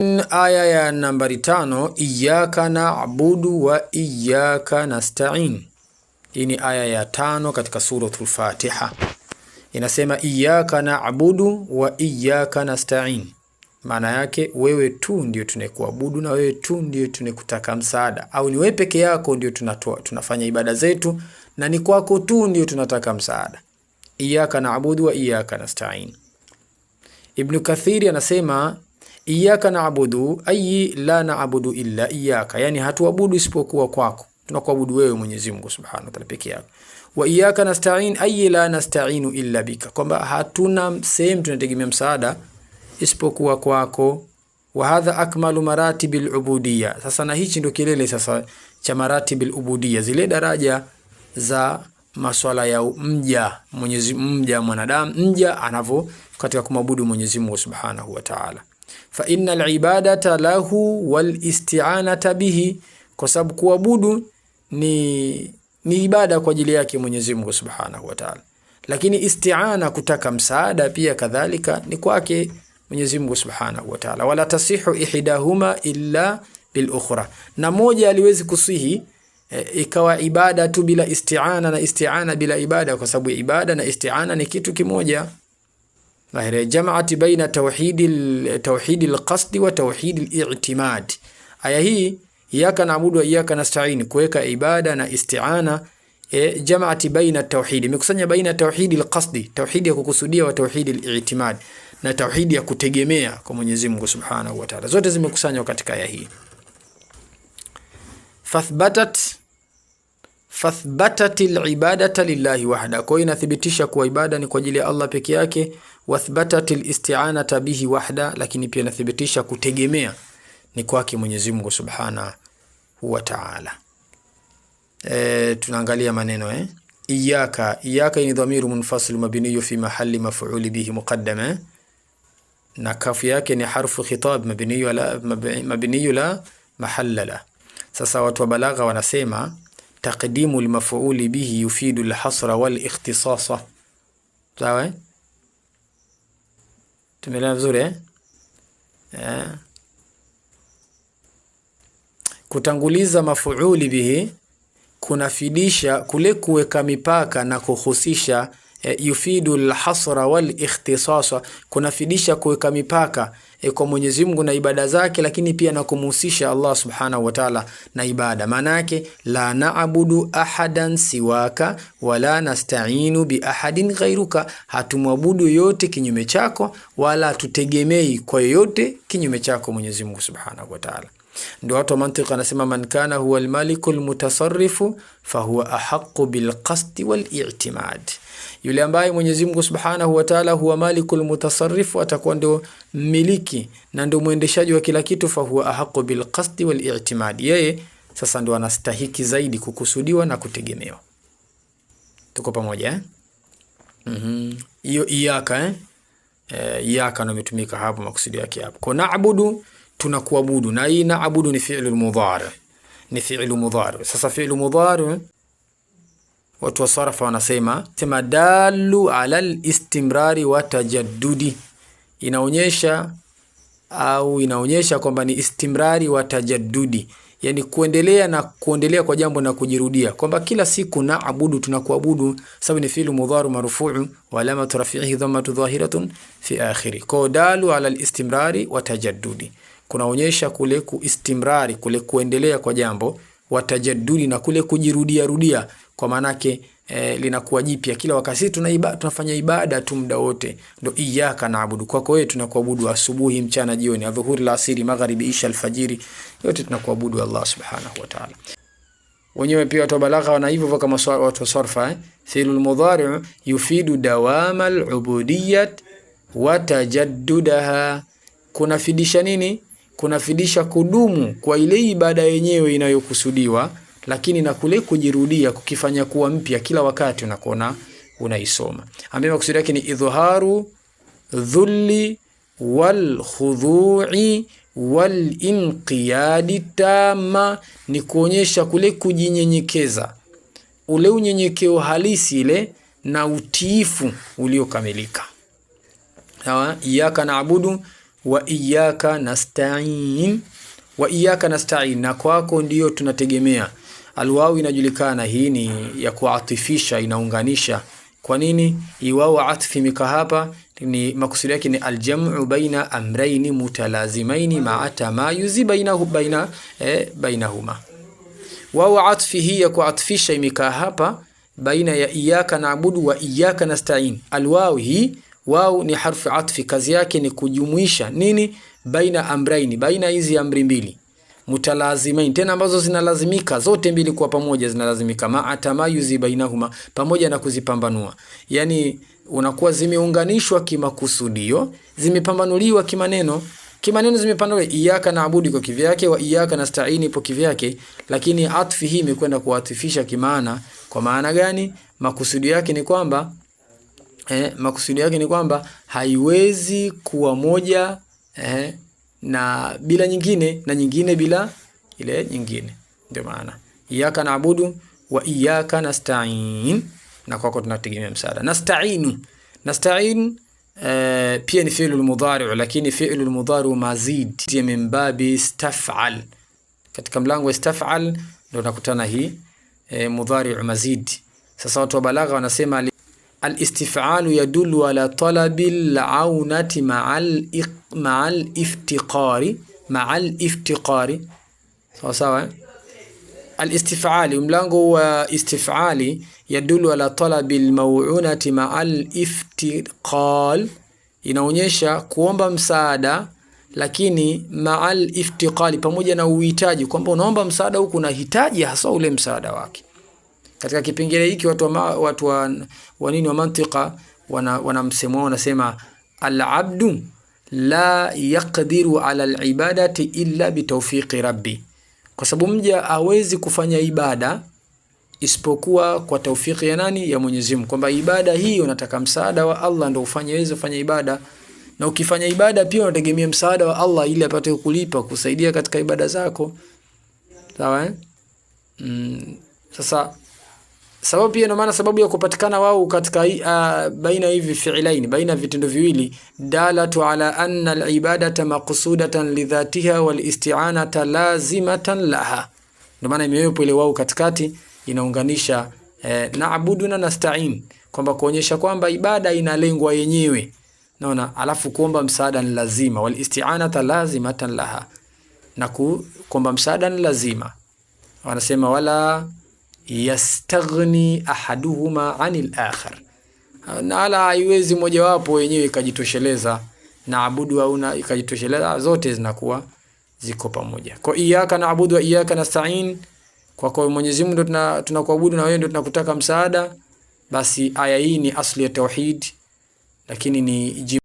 Aya ya nambari 5, iyyaka na'budu wa iyyaka nasta'in. Hii ni aya ya 5 katika suratul Fatiha. Inasema iyyaka na'budu wa iyyaka nasta'in. Maana yake wewe tu ndio tunayekuabudu na wewe tu ndio tunakutaka msaada, au ni wewe peke yako ndio tunafanya ibada zetu na ni kwako tu ndio tunataka msaada. Iyyaka na'budu wa iyyaka nasta'in. Ibn Kathir anasema iyyaka na'budu ay la na'budu illa iyyaka, yani hatuabudu isipokuwa kwako, tunakuabudu wewe Mwenyezi Mungu Subhanahu wa Ta'ala peke yako. Wa iyyaka nasta'in ay la nasta'inu illa bika, kwamba hatuna sehemu tunategemea msaada isipokuwa kwako. Wa hadha akmalu maratibil ubudiyya. Sasa na hichi ndio kilele sasa cha maratibil ubudiyya, zile daraja za maswala ya mja Mwenyezi mwanadamu mja anavyo katika kumwabudu Mwenyezi Mungu Subhanahu wa Ta'ala. Fa innal ibadata lahu wal isti'anata bihi, kwa sababu kuabudu ni ibada kwa ajili yake Mwenyezi Mungu Subhanahu wa Ta'ala, lakini isti'ana, kutaka msaada pia kadhalika ni kwake Mwenyezi Mungu Subhanahu wa Ta'ala. Wala tasihu ihdahuma illa bil ukhra, na moja aliwezi kusihi ikawa ibada tu bila isti'ana na isti'ana bila ibada, kwa sababu ibada na isti'ana ni kitu kimoja. Lahira jama'ati baina tauhidil qasdi wa tauhidil i'timad. Aya hii iyyaka na'budu wa iyyaka nasta'in, kuweka ibada na isti'ana, jama'ati baina tauhid, imekusanya baina tauhidil qasdi, tauhidi ya kukusudia, wa tauhidil i'timad, na tauhidi ya kutegemea kwa Mwenyezi Mungu Subhanahu wa Ta'ala, zote zimekusanywa katika aya hii. Fathbatatil ibadata lillahi wahda, kwa inathibitisha kuwa ibada ni kwa ajili ya Allah peke yake. Wathbatatil isti'anata bihi wahda, lakini pia inathibitisha kutegemea ni kwake Mwenyezi Mungu Subhanahu wa Ta'ala. Tunaangalia maneno iyyaka ni dhamiru munfasil mabniy fi mahalli maf'ul bihi muqaddama, na kafu yake ni harfu khitab mabniy la mahalla la. Sasa watu wa balagha wanasema taqdimu al-maf'ul bihi yufidu al-hasra wal-ikhtisasa. Sawa? Tumeelewa vizuri Kutanguliza maf'ul bihi kunafidisha kule kuweka mipaka na kuhusisha, yufidu al-hasra wal-ikhtisasa, kunafidisha kuweka mipaka kwa Mwenyezi Mungu na ibada zake, lakini pia na kumhusisha Allah Subhanahu wa Ta'ala na ibada. Maana yake la na'budu ahadan siwaka wala nasta'inu bi ahadin ghayruka, hatumwabudu yote kinyume chako wala tutegemei kwa yote kinyume chako Mwenyezi Mungu Subhanahu wa Ta'ala. Ndio watu wa mantiki anasema man kana huwa al-malikul mutasarrifu fahuwa ahaqqu bil qasdi wal i'timad. Yule ambaye Mwenyezi Mungu Subhanahu wa Ta'ala huwa malikul mutasarrifu, atakuwa ndio mmiliki na ndio muendeshaji wa kila kitu, fahuwa ahaqqu bil qasdi wal i'timad, yeye sasa ndio anastahiki zaidi kukusudiwa na kutegemewa. Tuko pamoja hiyo iyyaka iyyaka ndio imetumika hapo, makusudi yake hapo. Kwa na'budu tunakuabudu, na hii na'budu ni fi'lu mudhari, Sasa fi'lu mudhari watu wa sarfa wanasema dalu ala al-istimrari wa tajaddudi, inaonyesha kwamba ni istimrari wa tajaddudi, yani kuendelea kwa jambo na kujirudia, kwamba kila siku na'budu tunakuabudu, sababu ni fi'lu mudhari marfu'u wa alamatu raf'ihi dhammatu dhahiratun fi akhiri. Kwa dalu ala al-istimrari wa tajaddudi, kunaonyesha kule kuistimrari, kule kuendelea kwa jambo, wa tajaddudi, na kule kujirudia, kwa maanake linakuwa jipya kila wakati. Tunafanya ibada tu muda wote, ndio iyyaka na'budu, kwako wewe tunakuabudu asubuhi, mchana, jioni, adhuhuri, alasiri, magharibi, isha, alfajiri, yote tunakuabudu Allah Subhanahu wa Ta'ala. Wenyewe pia watu balagha wana hivyo kama watu sarfa, fi'lul mudhari' yufidu dawama al-ubudiyyah wa tajaddudaha. Kunafidisha nini? Kunafidisha kudumu kwa ile ibada yenyewe inayokusudiwa, lakini na kule kujirudia, kukifanya kuwa mpya kila wakati unakuona unaisoma. Ambaye maksudi yake ni idhaharu dhulli wal khudhu'i wal inqiyadi tama, ni kuonyesha kule kujinyenyekeza, ule unyenyekeo halisi ile na utiifu uliokamilika. Sawa? Iyyaka na'budu wa iyyaka nasta'in. Wa iyyaka nasta'in, na kwako ndio tunategemea. Alwawu inajulikana, hii ni ya kuatifisha, inaunganisha. Kwa nini iwawu atfi mika hapa? Ni makusudi yake ni aljam'u baina amrayni mutalazimaini ma'a tamayuzi bainahuma. Wawu atfi hii ya kuatifisha imekaa hapa baina ya iyyaka na'budu wa iyyaka nasta'in. Alwawu hii, wawu ni harfu atfi, kazi yake ni kujumuisha nini? Baina amrayni, baina hizi amri mbili mutalazimain, tena ambazo zinalazimika zote mbili kwa pamoja, zinalazimika ma'a tamayuzi bainahuma, pamoja na kuzipambanua. Yani unakuwa zimeunganishwa kimakusudio, zimepambanuliwa kimaneno. Kimaneno zimepambanuliwa, iyyaka na'budu kwa kivyake wa iyyaka nasta'in ipo kivyake, lakini atfi hii imekwenda kuatifisha kimaana. Kwa maana gani? Makusudio yake ni kwamba haiwezi kuwa moja na bila nyingine, na nyingine bila ile nyingine. Ndio maana iyyaka na'budu wa iyyaka nasta'in, na kwako tunategemea msaada. Nasta'in pia ni fi'lul mudhari', lakini fi'lul mudhari' mazid ya min babi istaf'al. Katika mlango wa istaf'al ndio nakutana hii mudhari' mazid. Sasa watu wa balagha wanasema al-istif'alu yadullu ala talabil 'aunati ma'al iftiqari. Sawa. Al-istif'ali, mlango wa istif'ali, yadullu ala talabil maw'unati ma'al iftiqal, inaonyesha kuomba msaada lakini ma'al iftiqali, pamoja na uhitaji, kwamba unaomba msaada huku unahitaji hasa ule msaada wake. Katika kipengele hiki watu wa mantiqa wana msemo wanasema al-abdu la yaqdiru ala al-ibadati illa bitawfiqi rabbi, kwa sababu mja hawezi kufanya ibada isipokuwa kwa tawfiki ya nani? Ya Mwenyezi Mungu. Kwamba ibada hii unataka msaada wa Allah ndio uweze kufanya ibada, na ukifanya ibada pia unategemea msaada wa Allah ili apate kukulipa, kusaidia katika ibada zako. Sawa Sasa sababu pia, ndio maana sababu ya kupatikana wao katika baina hivi fi'laini, baina vitendo viwili, dalatu ala anna al-ibadata maqsudatan li dhatiha wal isti'anata lazimatan laha. Ndio maana imewepo ile wao katikati, inaunganisha na'budu na nasta'in, kwamba kuonyesha kwamba ibada inalengwa yenyewe, naona, alafu kuomba msaada ni lazima, wal isti'anata lazimatan laha, na kuomba msaada ni lazima. Wanasema wala yastaghni ahaduhuma anil akhar, na ala haiwezi moja wapo wenyewe ikajitosheleza, naabudu au na ikajitosheleza, zote zinakuwa ziko pamoja. Kwa iyyaka naabudu wa iyyaka nasta'in, kwa Mwenyezi Mungu ndio tunakuabudu na wewe ndio tunakutaka msaada. Basi aya hii ni asli ya tauhid, lakini ni